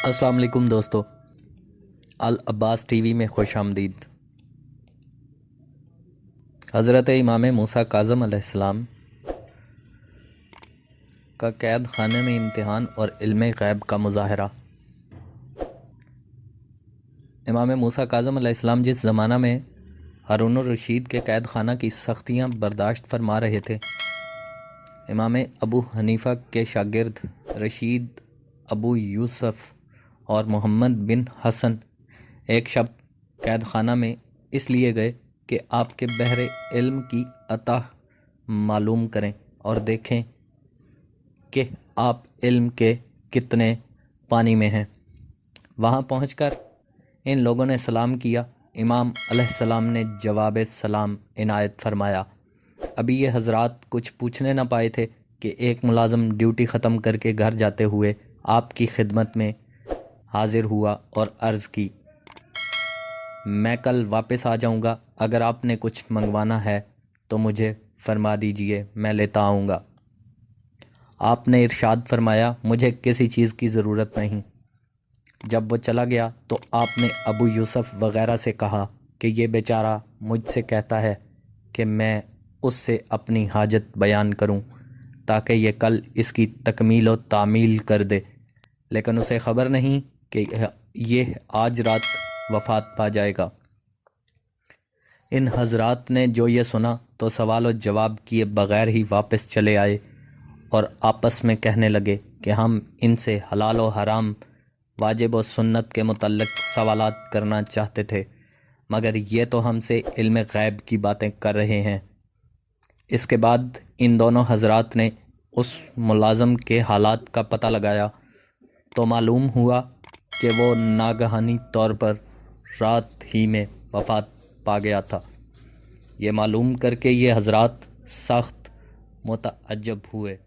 السلام علیکم دوستو، العباس ٹی وی میں خوش آمدید۔ حضرت امام موسیٰ کاظم علیہ السلام کا قید خانے میں امتحان اور علم غیب کا مظاہرہ۔ امام موسیٰ کاظم علیہ السلام جس زمانہ میں ہارون الرشید کے قید خانہ کی سختیاں برداشت فرما رہے تھے، امام ابو حنیفہ کے شاگرد رشید ابو یوسف اور محمد بن حسن ایک شب قید خانہ میں اس لیے گئے کہ آپ کے بحر علم کی عطا معلوم کریں اور دیکھیں کہ آپ علم کے کتنے پانی میں ہیں۔ وہاں پہنچ کر ان لوگوں نے سلام کیا۔ امام علیہ السلام نے جواب سلام عنایت فرمایا۔ ابھی یہ حضرات کچھ پوچھنے نہ پائے تھے کہ ایک ملازم ڈیوٹی ختم کر کے گھر جاتے ہوئے آپ کی خدمت میں حاضر ہوا اور عرض کی، میں کل واپس آ جاؤں گا، اگر آپ نے کچھ منگوانا ہے تو مجھے فرما دیجئے، میں لیتا آؤں گا۔ آپ نے ارشاد فرمایا، مجھے کسی چیز کی ضرورت نہیں۔ جب وہ چلا گیا تو آپ نے ابو یوسف وغیرہ سے کہا کہ یہ بیچارہ مجھ سے کہتا ہے کہ میں اس سے اپنی حاجت بیان کروں تاکہ یہ کل اس کی تکمیل و تعمیل کر دے، لیکن اسے خبر نہیں کہ یہ آج رات وفات پا جائے گا۔ ان حضرات نے جو یہ سنا تو سوال و جواب کیے بغیر ہی واپس چلے آئے اور آپس میں کہنے لگے کہ ہم ان سے حلال و حرام، واجب و سنت کے متعلق سوالات کرنا چاہتے تھے، مگر یہ تو ہم سے علم غیب کی باتیں کر رہے ہیں۔ اس کے بعد ان دونوں حضرات نے اس ملازم کے حالات کا پتہ لگایا تو معلوم ہوا کہ وہ ناگہانی طور پر رات ہی میں وفات پا گیا تھا۔ یہ معلوم کر کے یہ حضرات سخت متعجب ہوئے۔